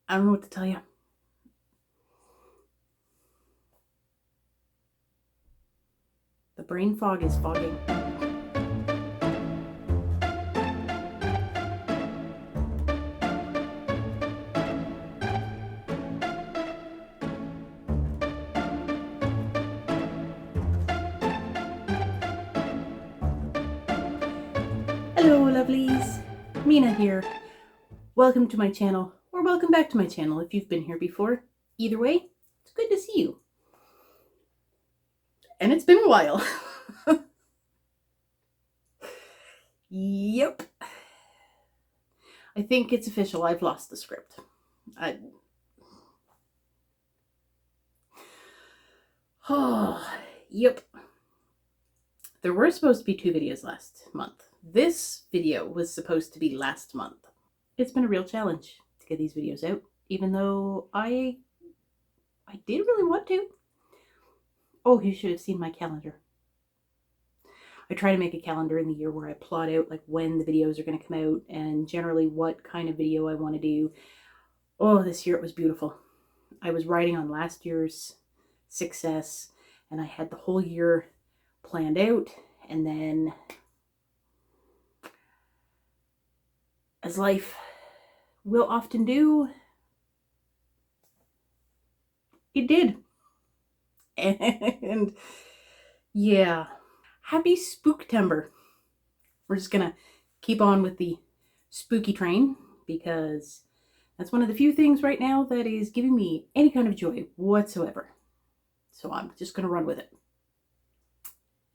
I don't know what to tell you. The brain fog is fogging. Hello, lovelies. Mina here. Welcome to my channel, or welcome back to my channel if you've been here before. Either way, it's good to see you. And it's been a while. Yep. I think it's official. I've lost the script. Oh, yep. There were supposed to be 2 videos last month. This video was supposed to be last month. It's been a real challenge to get these videos out, even though I did really want to. Oh, you should have seen my calendar. I try to make a calendar in the year where I plot out like when the videos are going to come out and generally what kind of video I want to do. Oh, this year it was beautiful. I was riding on last year's success and I had the whole year planned out, and then as life will often do, it did. And yeah, happy Spooktember. We're just gonna keep on with the spooky train because that's one of the few things right now that is giving me any kind of joy whatsoever. So I'm just gonna run with it.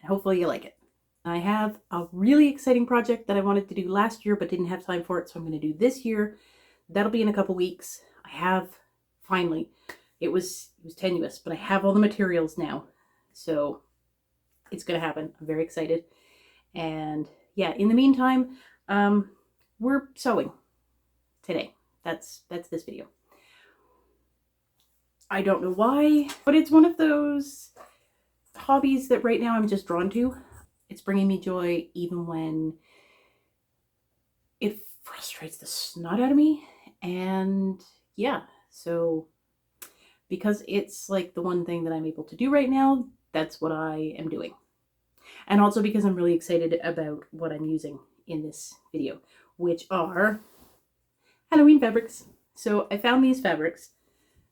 And hopefully you like it. I have a really exciting project that I wanted to do last year but didn't have time for it, so I'm going to do this year. That'll be in a couple weeks. I have finally, it was tenuous, but I have all the materials now, so it's going to happen. I'm very excited. And yeah, in the meantime, we're sewing today. That's this video. I don't know why, but it's one of those hobbies that right now I'm just drawn to. It's bringing me joy even when it frustrates the snot out of me. And yeah, so because it's like the one thing that I'm able to do right now, that's what I am doing. And also because I'm really excited about what I'm using in this video, which are Halloween fabrics. So I found these fabrics.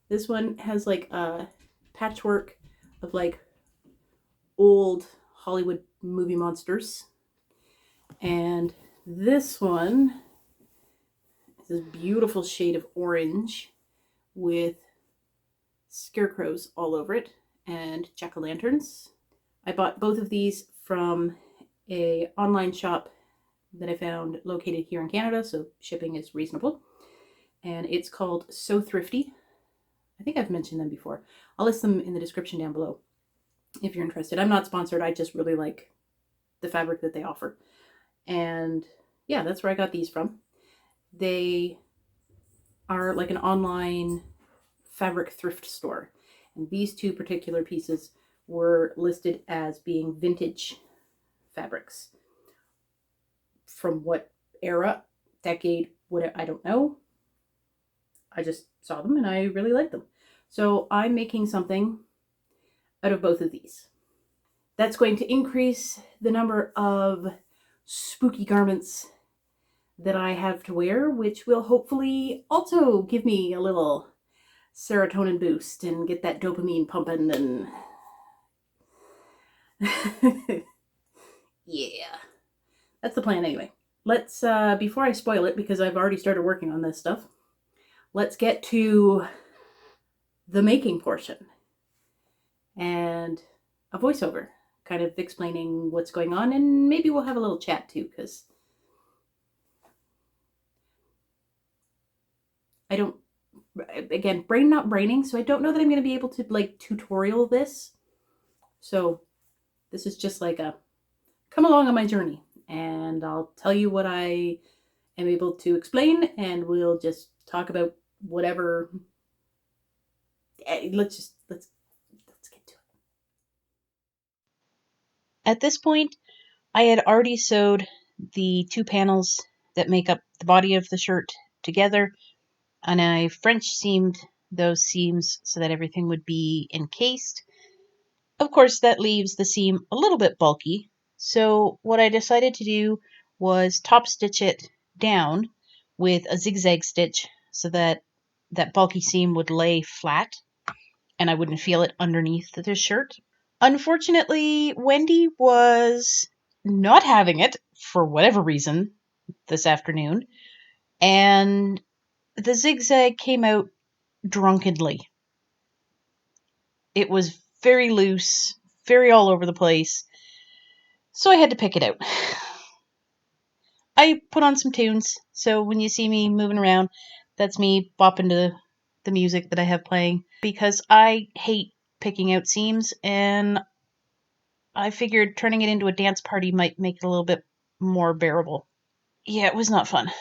This one has like a patchwork of like old Hollywood movie monsters. And this one is this beautiful shade of orange with scarecrows all over it and jack-o'-lanterns. I bought both of these from an online shop that I found located here in Canada, so shipping is reasonable. And it's called So Thrifty. I think I've mentioned them before. I'll list them in the description down below if you're interested. I'm not sponsored. I just really like the fabric that they offer. And yeah, that's where I got these from. They are like an online fabric thrift store. And these 2 particular pieces were listed as being vintage fabrics. From what era, decade, what, I don't know. I just saw them and I really like them. So I'm making something out of both of these. That's going to increase the number of spooky garments that I have to wear, which will hopefully also give me a little serotonin boost and get that dopamine pumping and yeah, that's the plan anyway. Let's, before I spoil it, because I've already started working on this stuff, let's get to the making portion and a voiceover kind of explaining what's going on, and maybe we'll have a little chat too, because I don't, again, brain not braining, so I don't know that I'm going to be able to like tutorial this. So this is just like a come along on my journey, and I'll tell you what I am able to explain, and we'll just talk about whatever. Let's get to it. At this point, I had already sewed the 2 panels that make up the body of the shirt together, and I French seamed those seams so that everything would be encased. Of course, that leaves the seam a little bit bulky, so what I decided to do was top stitch it down with a zigzag stitch so that that bulky seam would lay flat and I wouldn't feel it underneath the shirt. Unfortunately, Wendy was not having it for whatever reason this afternoon, and the zigzag came out drunkenly. It was very loose, very all over the place, so I had to pick it out. I put on some tunes, so when you see me moving around, that's me bopping to the music that I have playing, because I hate picking out seams, and I figured turning it into a dance party might make it a little bit more bearable. Yeah, it was not fun.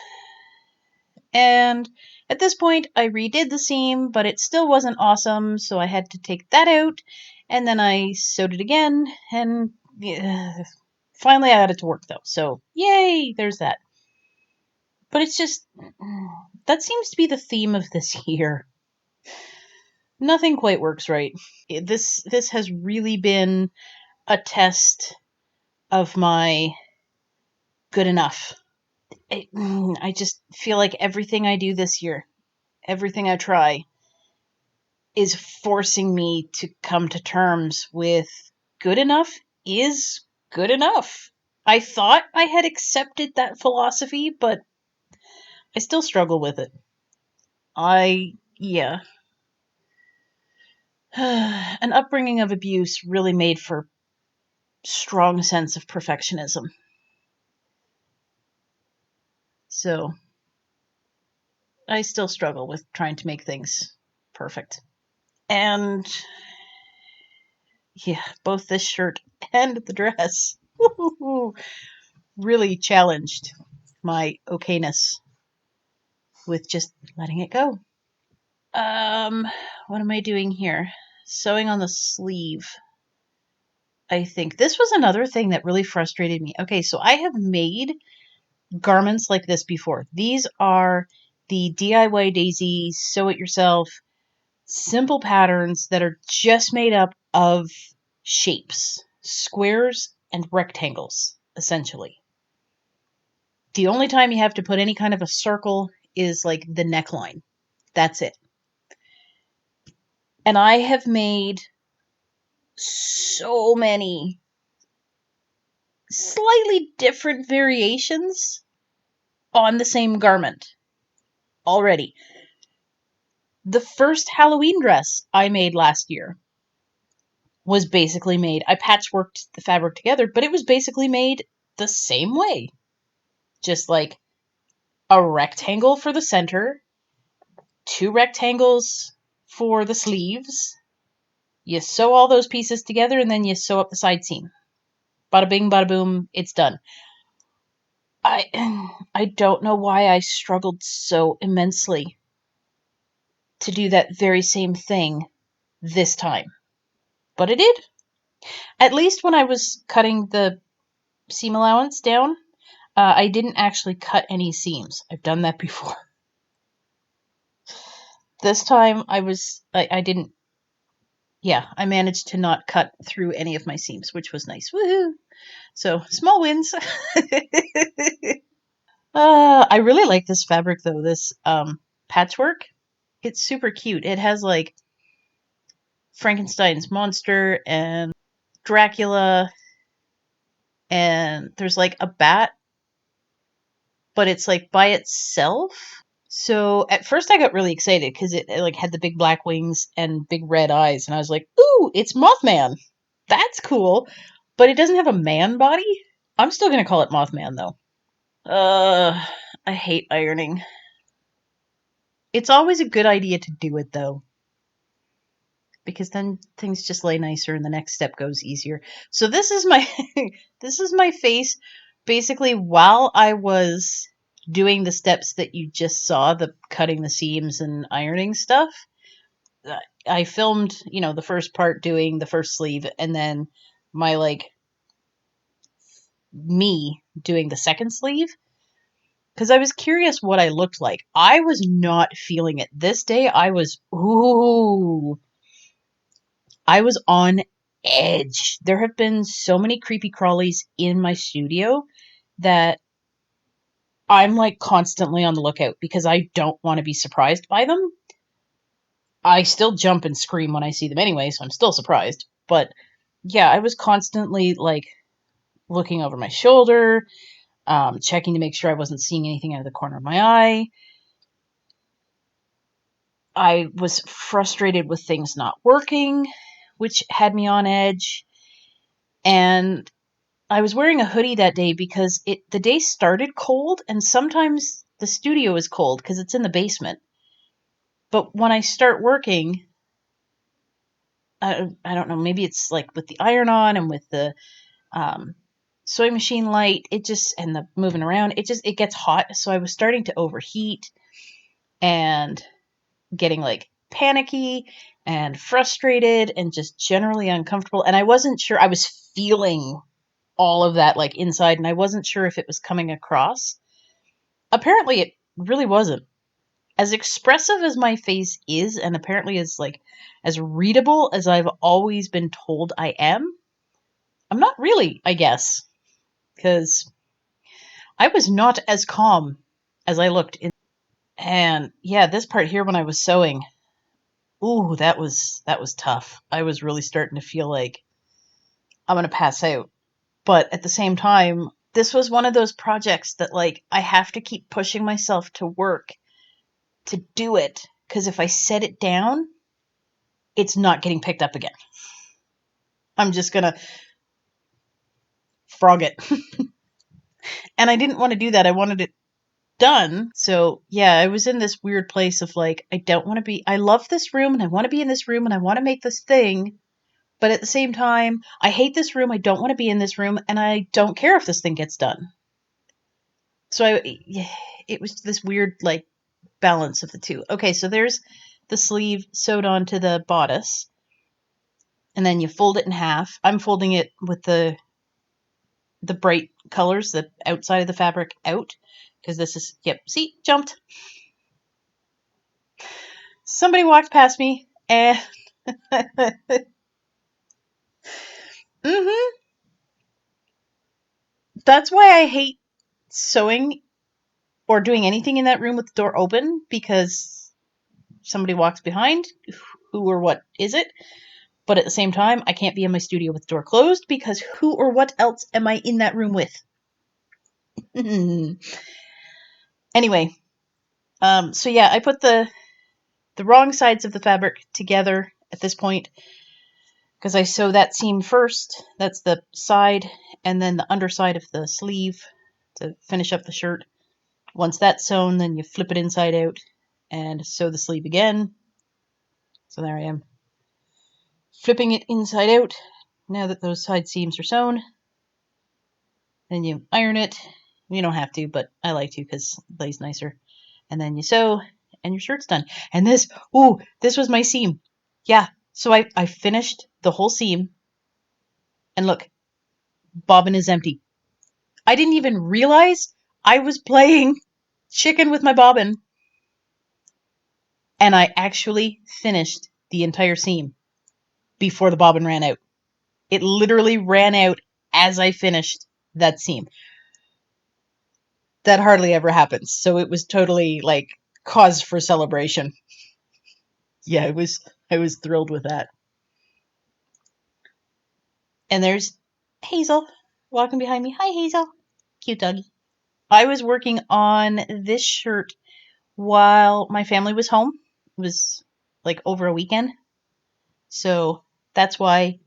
And at this point, I redid the seam, but it still wasn't awesome, so I had to take that out, and then I sewed it again, and finally I got it to work though, so yay, there's that. But it's just, that seems to be the theme of this year. Nothing quite works right. This has really been a test of my good enough. I just feel like everything I do this year, everything I try, is forcing me to come to terms with good enough is good enough. I thought I had accepted that philosophy, but I still struggle with it. Yeah. An upbringing of abuse really made for strong sense of perfectionism. So I still struggle with trying to make things perfect. And yeah, both this shirt and the dress really challenged my okayness with just letting it go. What am I doing here? Sewing on the sleeve. I think this was another thing that really frustrated me. Okay, so I have made garments like this before. These are the DIY Daisy sew it yourself simple patterns that are just made up of shapes, squares and rectangles, essentially. The only time you have to put any kind of a circle is like the neckline. That's it. And I have made so many slightly different variations on the same garment already. The first Halloween dress I made last year was basically made, I patchworked the fabric together, but it was basically made the same way. Just like a rectangle for the center, two rectangles for the sleeves. You sew all those pieces together and then you sew up the side seam. Bada bing, bada boom, it's done. I don't know why I struggled so immensely to do that very same thing this time. But I did. At least when I was cutting the seam allowance down, I didn't actually cut any seams. I've done that before. This time I didn't, I managed to not cut through any of my seams, which was nice. Woohoo! So, small wins. I really like this fabric though, this patchwork. It's super cute. It has like Frankenstein's monster and Dracula, and there's like a bat, but it's like by itself. So at first I got really excited because it like had the big black wings and big red eyes, and I was like, "Ooh, it's Mothman! That's cool!" But it doesn't have a man body. I'm still gonna call it Mothman though. I hate ironing. It's always a good idea to do it though, because then things just lay nicer and the next step goes easier. So this is my this is my face basically while I was doing the steps that you just saw, the cutting the seams and ironing stuff. I filmed, the first part doing the first sleeve, and then my me doing the second sleeve. because I was curious what I looked like. I was not feeling it. This day I was on edge. There have been so many creepy crawlies in my studio that I'm like constantly on the lookout because I don't want to be surprised by them. I still jump and scream when I see them anyway, so I'm still surprised. But yeah, I was constantly like looking over my shoulder, checking to make sure I wasn't seeing anything out of the corner of my eye. I was frustrated with things not working, which had me on edge. And I was wearing a hoodie that day because the day started cold, and sometimes the studio is cold because it's in the basement. But when I start working, I don't know, maybe it's like with the iron on and with the sewing machine light, and the moving around, it gets hot. So I was starting to overheat and getting like panicky and frustrated and just generally uncomfortable. And I wasn't sure, I was feeling all of that like inside, and I wasn't sure if it was coming across. Apparently it really wasn't. As expressive as my face is, and apparently as readable as I've always been told I am, I'm not really, I guess, because I was not as calm as I looked in. And yeah, this part here when I was sewing, ooh, that was tough. I was really starting to feel like I'm going to pass out. But at the same time, this was one of those projects that like I have to keep pushing myself to work to do it, because if I set it down, it's not getting picked up again. I'm just going to frog it. And I didn't want to do that. I wanted it done. So yeah, I was in this weird place of like, I love this room and I want to be in this room and I want to make this thing. But at the same time, I hate this room. I don't want to be in this room, and I don't care if this thing gets done. So it was this weird like balance of the two. Okay, so there's the sleeve sewed onto the bodice, and then you fold it in half. I'm folding it with the bright colors, the outside of the fabric out, because this is, yep, see, jumped. Somebody walked past me, and mm-hmm. That's why I hate sewing or doing anything in that room with the door open, because somebody walks behind. Who or what is it? But at the same time, I can't be in my studio with the door closed, because who or what else am I in that room with? Anyway, so yeah, I put the wrong sides of the fabric together at this point, because I sew that seam first. That's the side, and then the underside of the sleeve to finish up the shirt. Once that's sewn, then you flip it inside out and sew the sleeve again. So there I am, flipping it inside out now that those side seams are sewn. Then you iron it. You don't have to, but I like to because it lays nicer. And then you sew, and your shirt's done. And this was my seam. Yeah, so I finished the whole seam, and look, bobbin is empty. I didn't even realize I was playing chicken with my bobbin, and I actually finished the entire seam before the bobbin ran out. It literally ran out as I finished that seam. That hardly ever happens, so it was totally like cause for celebration. Yeah, I was thrilled with that. And there's Hazel walking behind me. Hi, Hazel. Cute doggy. I was working on this shirt while my family was home. It was like over a weekend. So that's why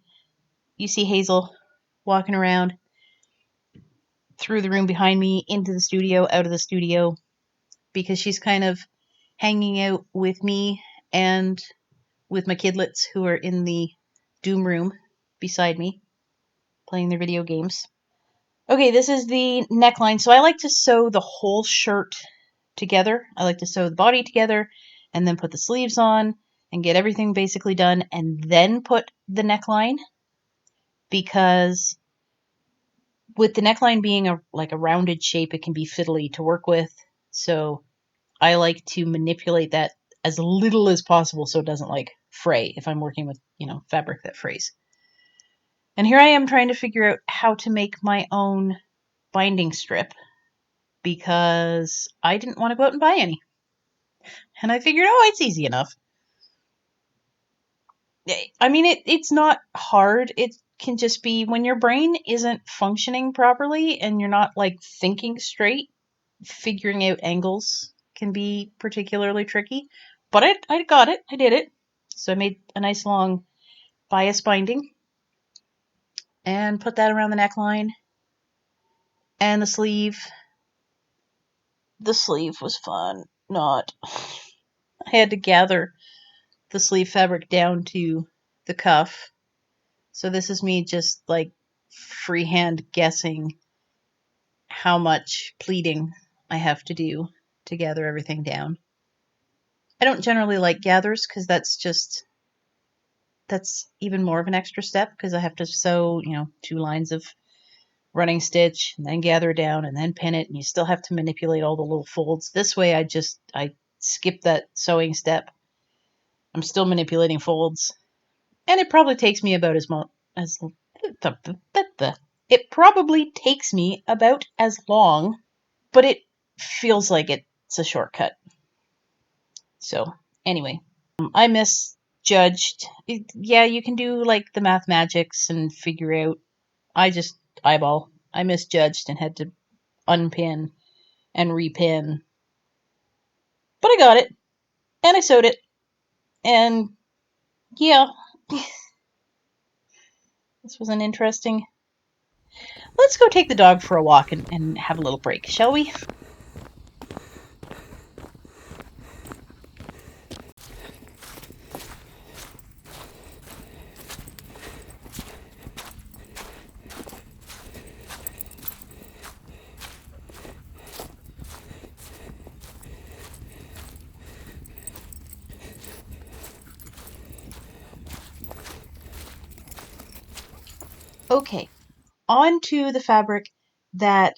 you see Hazel walking around through the room behind me, into the studio, out of the studio, because she's kind of hanging out with me and with my kidlets who are in the Doom room beside me, playing their video games. Okay, this is the neckline. So I like to sew the whole shirt together. I like to sew the body together and then put the sleeves on and get everything basically done and then put the neckline, because with the neckline being a rounded shape, it can be fiddly to work with. So I like to manipulate that as little as possible so it doesn't like fray if I'm working with, fabric that frays. And here I am trying to figure out how to make my own binding strip because I didn't want to go out and buy any. And I figured, it's easy enough. I mean, it's not hard. It can just be when your brain isn't functioning properly and you're not like thinking straight, figuring out angles can be particularly tricky. But I got it. I did it. So I made a nice long bias binding and put that around the neckline and the sleeve. The sleeve was fun. Not. I had to gather the sleeve fabric down to the cuff. So this is me just like freehand guessing how much pleating I have to do to gather everything down. I don't generally like gathers because that's even more of an extra step because I have to sew, 2 lines of running stitch and then gather down and then pin it, and you still have to manipulate all the little folds. This way I skip that sewing step. I'm still manipulating folds, and it probably takes me about it probably takes me about as long, but it feels like it's a shortcut. So anyway, I misjudged. Yeah, you can do like the Mina'sMagics and figure out. I just eyeball. I misjudged and had to unpin and repin. But I got it, and I sewed it, and yeah, this was an interesting. Let's go take the dog for a walk and have a little break, shall we? Okay, on to the fabric that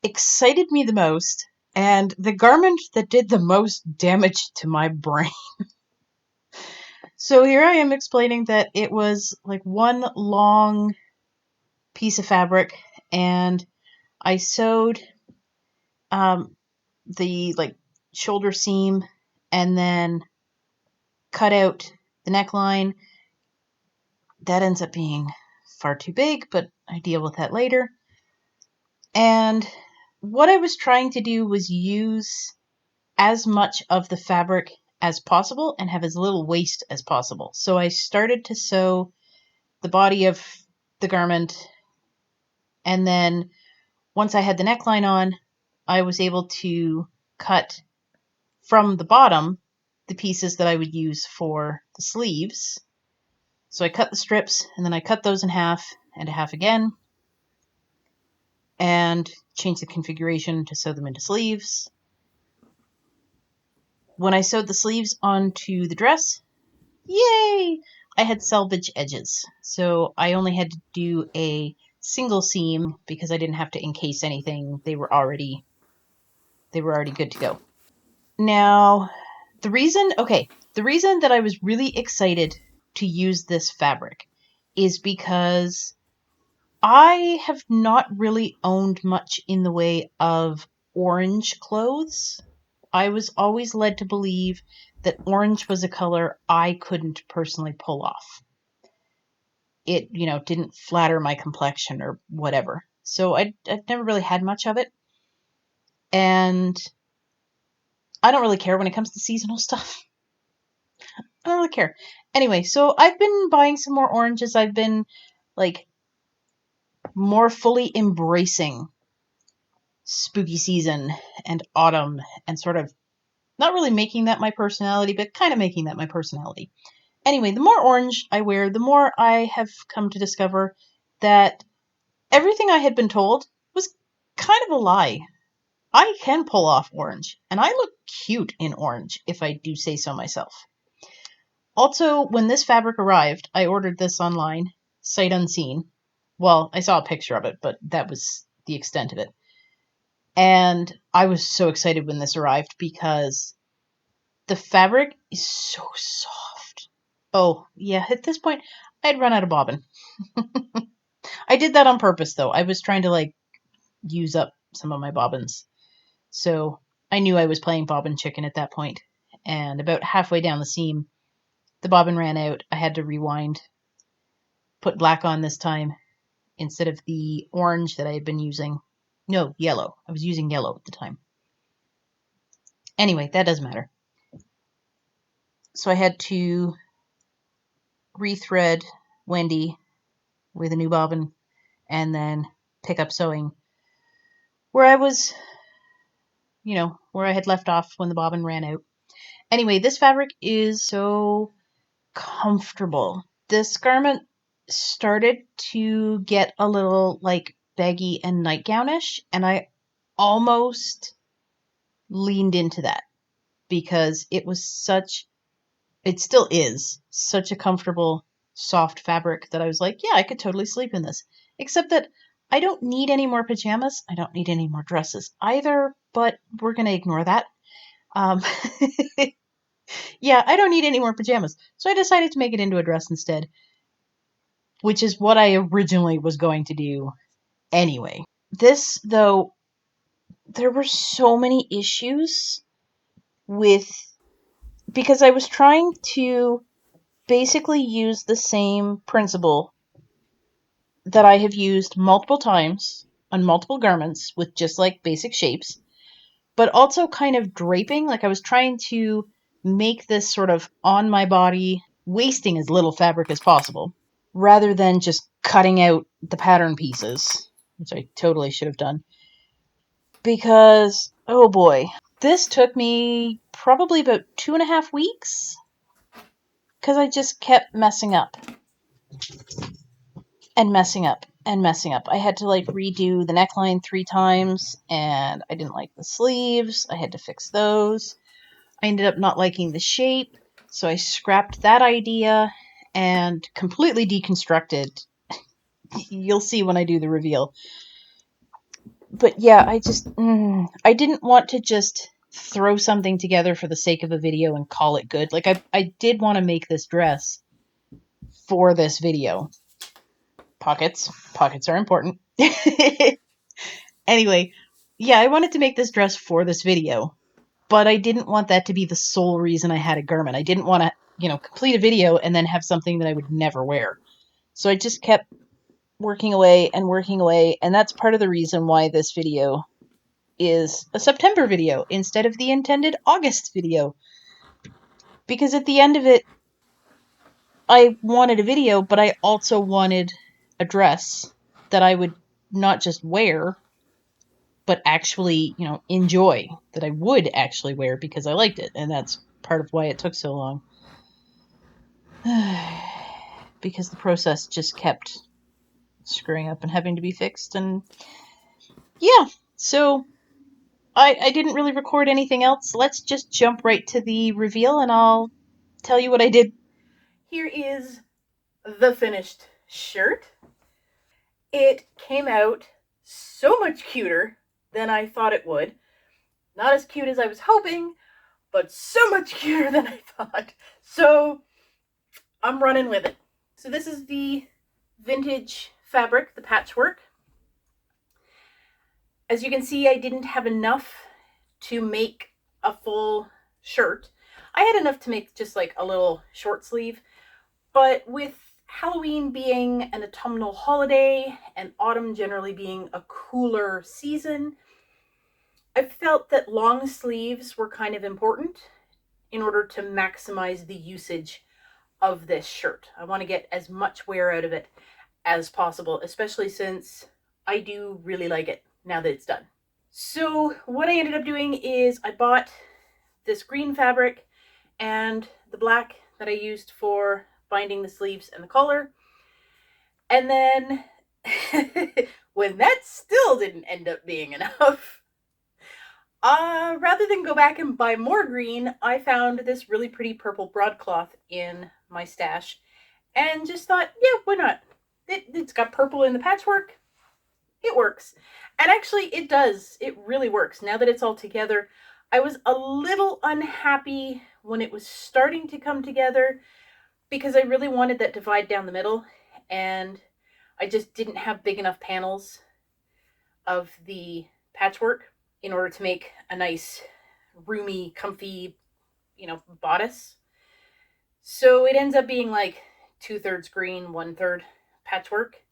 excited me the most and the garment that did the most damage to my brain. So here I am explaining that it was like one long piece of fabric, and I sewed the like shoulder seam and then cut out the neckline. That ends up being far too big, but I deal with that later. And what I was trying to do was use as much of the fabric as possible and have as little waste as possible. So I started to sew the body of the garment, and then once I had the neckline on, I was able to cut from the bottom the pieces that I would use for the sleeves. So I cut the strips, and then I cut those in half and a half again, and changed the configuration to sew them into sleeves. When I sewed the sleeves onto the dress, yay! I had selvage edges. So I only had to do a single seam because I didn't have to encase anything. They were already good to go. Now, the reason that I was really excited to use this fabric is because I have not really owned much in the way of orange clothes. I was always led to believe that orange was a color I couldn't personally pull off. It, didn't flatter my complexion or whatever. So I've never really had much of it. And I don't really care when it comes to seasonal stuff. I don't really care. Anyway, so I've been buying some more oranges. I've been like more fully embracing spooky season and autumn and sort of not really making that my personality, but kind of making that my personality. Anyway, the more orange I wear, the more I have come to discover that everything I had been told was kind of a lie. I can pull off orange, and I look cute in orange, if I do say so myself. Also, when this fabric arrived, I ordered this online, sight unseen. Well, I saw a picture of it, but that was the extent of it. And I was so excited when this arrived because the fabric is so soft. Oh, yeah, at this point, I'd run out of bobbin. I did that on purpose, though. I was trying to, like, use up some of my bobbins. So I knew I was playing bobbin chicken at that point. And about halfway down the seam, the bobbin ran out. I had to rewind, put black on this time instead of the orange that I had been using. No, yellow. I was using yellow at the time. Anyway, that doesn't matter. So I had to rethread Wendy with a new bobbin and then pick up sewing where I was, where I had left off when the bobbin ran out. Anyway, this fabric is so comfortable. This garment started to get a little like baggy and nightgownish, and I almost leaned into that because it still is such a comfortable, soft fabric that I was like, yeah, I could totally sleep in this. Except that I don't need any more pajamas. I don't need any more dresses either, but we're going to ignore that. Yeah, I don't need any more pajamas. So I decided to make it into a dress instead, which is what I originally was going to do anyway. This, though, there were so many issues with, because I was trying to basically use the same principle that I have used multiple times on multiple garments with just like basic shapes, but also kind of draping. Like I was trying to make this sort of on my body, wasting as little fabric as possible, rather than just cutting out the pattern pieces, which I totally should have done. Because, oh boy, this took me probably about 2.5 weeks because I just kept messing up and messing up and messing up. I had to like redo the neckline 3 times, and I didn't like the sleeves. I had to fix those. I ended up not liking the shape, so I scrapped that idea and completely deconstructed. You'll see when I do the reveal. But yeah, I didn't want to just throw something together for the sake of a video and call it good. Like I did want to make this dress for this video. Pockets are important. Anyway, yeah, I wanted to make this dress for this video, but I didn't want that to be the sole reason I had a garment. I didn't want to, complete a video and then have something that I would never wear. So I just kept working away, and that's part of the reason why this video is a September video instead of the intended August video. Because at the end of it, I wanted a video, but I also wanted a dress that I would not just wear, but actually, enjoy, that I would actually wear because I liked it. And that's part of why it took so long. Because the process just kept screwing up and having to be fixed. And yeah, so I didn't really record anything else. Let's just jump right to the reveal and I'll tell you what I did. Here is the finished shirt. It came out so much cuter than I thought it would. Not as cute as I was hoping, but so much cuter than I thought. So I'm running with it. So this is the vintage fabric, the patchwork. As you can see, I didn't have enough to make a full shirt. I had enough to make just like a little short sleeve, but with Halloween being an autumnal holiday and autumn generally being a cooler season, I felt that long sleeves were kind of important in order to maximize the usage of this shirt. I want to get as much wear out of it as possible, especially since I do really like it now that it's done. So what I ended up doing is I bought this green fabric and the black that I used for binding the sleeves and the collar. And then when that still didn't end up being enough, rather than go back and buy more green, I found this really pretty purple broadcloth in my stash and just thought, yeah, why not? It's got purple in the patchwork. it works. And actually it does. It really works. Now that it's all together, I was a little unhappy when it was starting to come together because I really wanted that divide down the middle, and I just didn't have big enough panels of the patchwork in order to make a nice, roomy, comfy, bodice. So it ends up being like 2/3 green, 1/3 patchwork.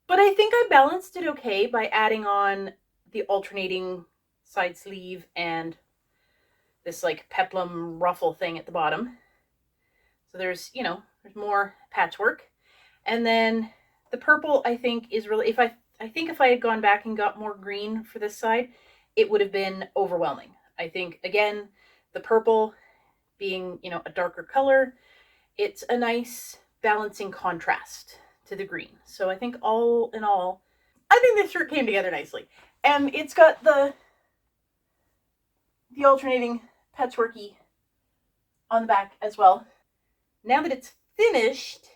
But I think I balanced it okay by adding on the alternating side sleeve and this like peplum ruffle thing at the bottom. So there's more patchwork. And then the purple, I think, is really, I think if I had gone back and got more green for this side, it would have been overwhelming. I think, again, the purple being, a darker color, it's a nice balancing contrast to the green. So I think all in all, I think this shirt came together nicely. And it's got the alternating patchworky on the back as well. Now that it's finished,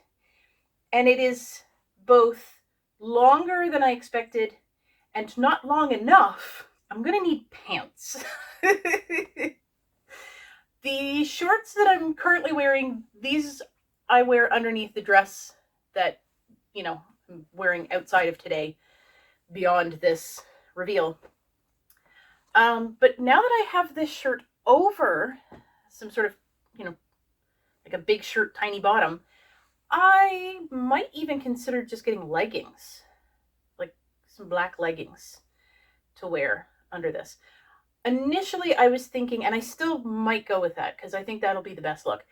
and it is both longer than I expected and not long enough, I'm gonna need pants. The shorts that I'm currently wearing, these I wear underneath the dress that, I'm wearing outside of today, beyond this reveal. But now that I have this shirt over some sort of, like a big shirt, tiny bottom, I might even consider just getting leggings, like some black leggings to wear under this. Initially, I was thinking, and I still might go with that because I think that'll be the best look,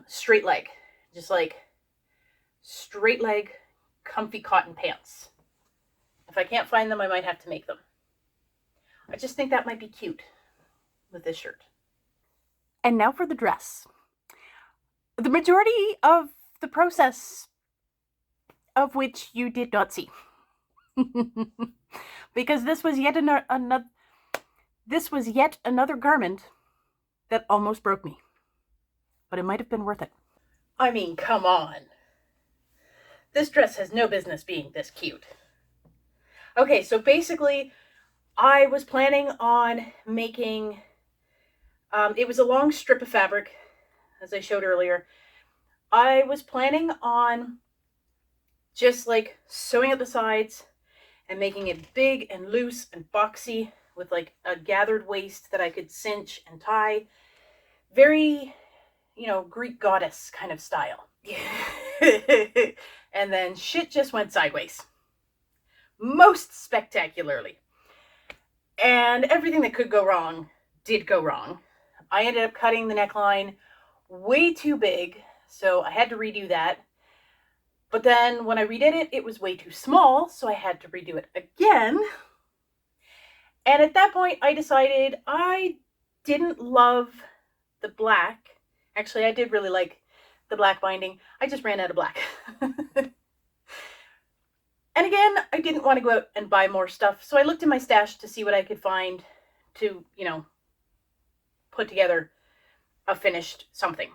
straight leg, just like straight leg, comfy cotton pants. If I can't find them, I might have to make them. I just think that might be cute with this shirt. And now for the dress. The majority of the process of which you did not see. Because this was yet another garment that almost broke me. But it might have been worth it. I mean, come on. This dress has no business being this cute. Okay, so basically, I was planning on making, it was a long strip of fabric, as I showed earlier. I was planning on just like sewing at the sides and making it big and loose and boxy with like a gathered waist that I could cinch and tie. Very, Greek goddess kind of style. And then shit just went sideways. Most spectacularly. And everything that could go wrong did go wrong. I ended up cutting the neckline way too big, so I had to redo that. But then when I redid it, it was way too small, so I had to redo it again. And at that point, I decided I didn't love the black. Actually, I did really like the black binding. I just ran out of black. And again, I didn't want to go out and buy more stuff, so I looked in my stash to see what I could find to, put together a finished something.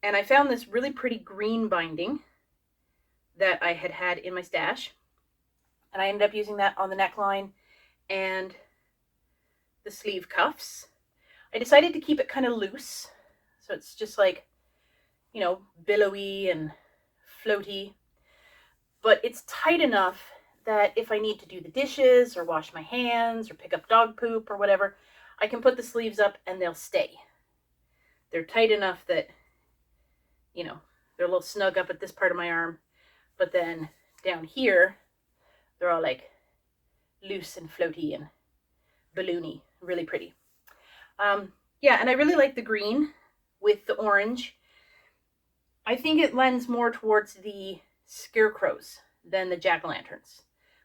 And I found this really pretty green binding that I had in my stash. And I ended up using that on the neckline and the sleeve cuffs. I decided to keep it kind of loose, so it's just like, billowy and floaty. But it's tight enough that if I need to do the dishes or wash my hands or pick up dog poop or whatever, I can put the sleeves up and they'll stay. They're tight enough that, they're a little snug up at this part of my arm, but then down here, they're all like loose and floaty and balloony, really pretty. Yeah, and I really like the green with the orange. I think it lends more towards the scarecrows than the jack-o'-lanterns.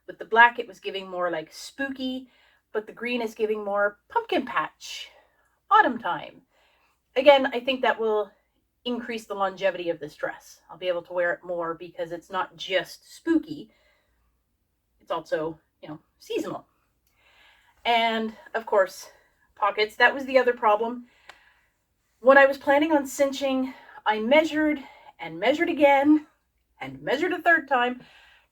With the black, it was giving more like spooky, but the green is giving more pumpkin patch, autumn time. Again, I think that will increase the longevity of this dress. I'll be able to wear it more because it's not just spooky. It's also, seasonal. And of course, pockets. That was the other problem. When I was planning on cinching, I measured and measured again and measured a third time,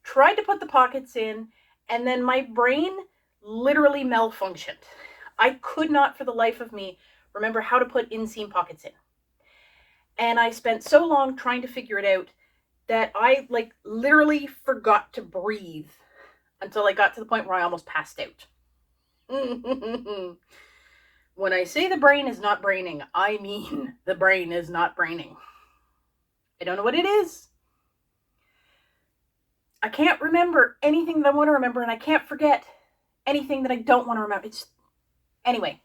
tried to put the pockets in, And then my brain literally malfunctioned. I could not for the life of me remember how to put inseam pockets in. And I spent so long trying to figure it out that I like literally forgot to breathe until I got to the point where I almost passed out. When I say the brain is not braining, I mean the brain is not braining. I don't know what it is. I can't remember anything that I want to remember, and I can't forget anything that I don't want to remember. Anyway,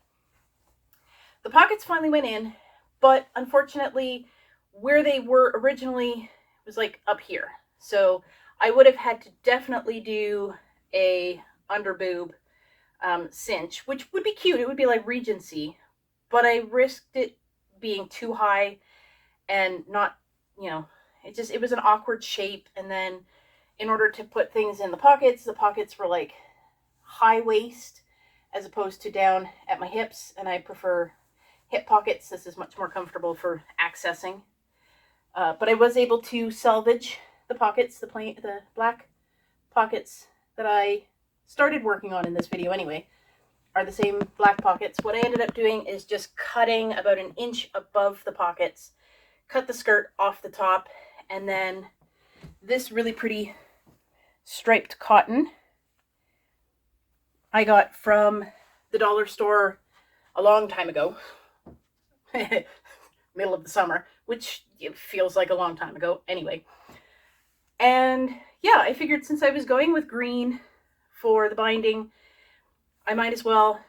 the pockets finally went in, but unfortunately, where they were originally was like up here. So I would have had to definitely do a under boob cinch, which would be cute. It would be like Regency, but I risked it being too high and not, it was an awkward shape. And then in order to put things in the pockets were like high waist as opposed to down at my hips, and I prefer hip pockets. This is much more comfortable for accessing. But I was able to salvage the pockets, the black pockets that I started working on in this video anyway, are the same black pockets. What I ended up doing is just cutting about an inch above the pockets, cut the skirt off the top, and then this really pretty striped cotton I got from the dollar store a long time ago, middle of the summer, which feels like a long time ago anyway. And yeah, I figured since I was going with green for the binding, I might as well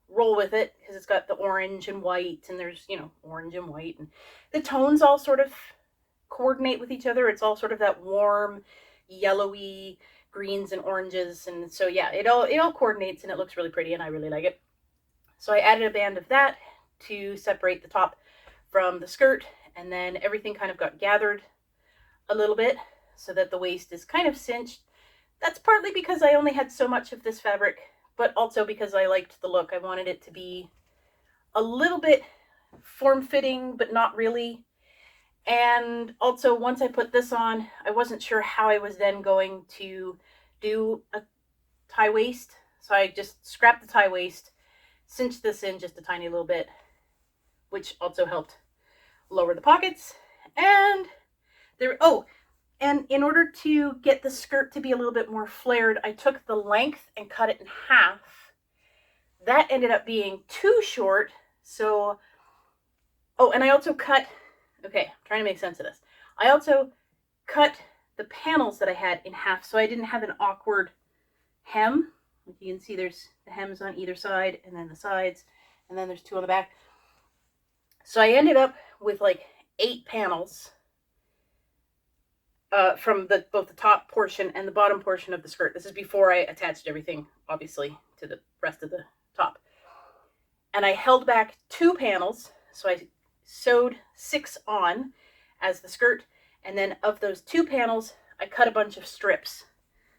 roll with it because it's got the orange and white, and there's, orange and white, and the tones all sort of coordinate with each other. It's all sort of that warm, yellowy greens and oranges, and so yeah, it all coordinates, and it looks really pretty, and I really like it. So I added a band of that to separate the top from the skirt, and then everything kind of got gathered a little bit so that the waist is kind of cinched. That's partly because I only had so much of this fabric, but also because I liked the look. I wanted it to be a little bit form-fitting, but not really. And also, once I put this on, I wasn't sure how I was then going to do a tie waist. So I just scrapped the tie waist, cinched this in just a tiny little bit, which also helped lower the pockets. And and in order to get the skirt to be a little bit more flared, I took the length and cut it in half. That ended up being too short. So, and I also cut, okay, I'm trying to make sense of this. I also cut the panels that I had in half so I didn't have an awkward hem. Like you can see, there's the hems on either side, and then the sides, and then there's two on the back. So I ended up with like 8 panels from both the top portion and the bottom portion of the skirt. This is before I attached everything, obviously, to the rest of the top. And I held back 2 panels, so I sewed 6 on as the skirt, and then of those 2 panels, I cut a bunch of strips,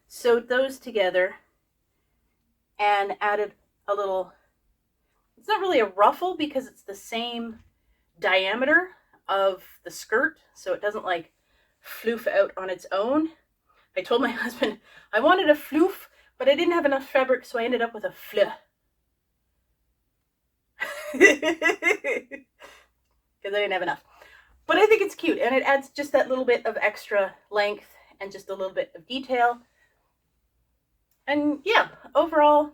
sewed those together, and added a little, it's not really a ruffle because it's the same diameter of the skirt, so it doesn't like floof out on its own. I told my husband I wanted a floof, but I didn't have enough fabric, so I ended up with a fleur. Because I didn't have enough. But I think it's cute, and it adds just that little bit of extra length and just a little bit of detail. And yeah, overall,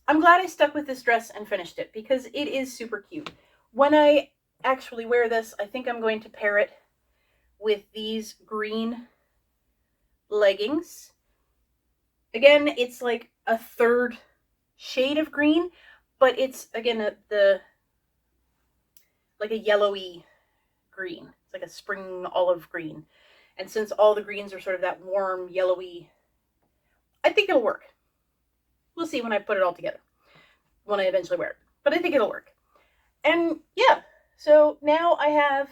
I'm glad I stuck with this dress and finished it because it is super cute. When I actually wear this, I think I'm going to pair it with these green leggings. Again, it's like a third shade of green, but it's, again, like a yellowy green. It's like a spring olive green. And since all the greens are sort of that warm, yellowy, I think it'll work. We'll see when I put it all together, when I eventually wear it. But I think it'll work. And yeah, so now I have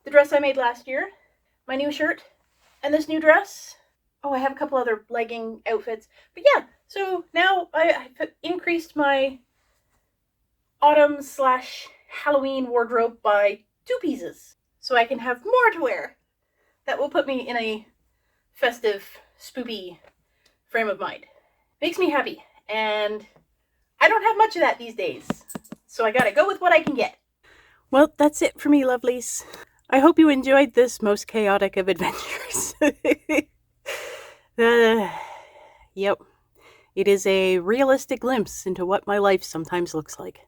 the dress I made last year, my new shirt, and this new dress. Oh, I have a couple other legging outfits. But yeah, so now I've increased my autumn/Halloween wardrobe by 2 pieces. So I can have more to wear. That will put me in a festive, spoopy frame of mind. Makes me happy. And I don't have much of that these days. So I gotta go with what I can get. Well, that's it for me, lovelies. I hope you enjoyed this most chaotic of adventures. Yep. It is a realistic glimpse into what my life sometimes looks like.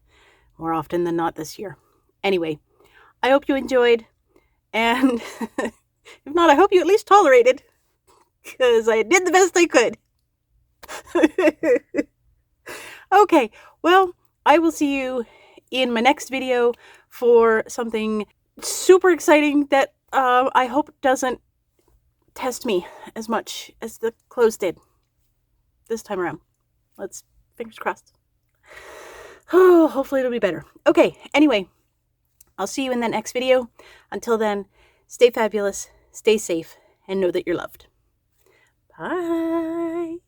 More often than not this year. Anyway, I hope you enjoyed. And if not, I hope you at least tolerated. Because I did the best I could. Okay, well, I will see you in my next video for something super exciting that I hope doesn't test me as much as the clothes did this time around. Let's, fingers crossed. Oh, hopefully it'll be better. Okay, anyway, I'll see you in that next video. Until then, stay fabulous, stay safe, and know that you're loved. Bye.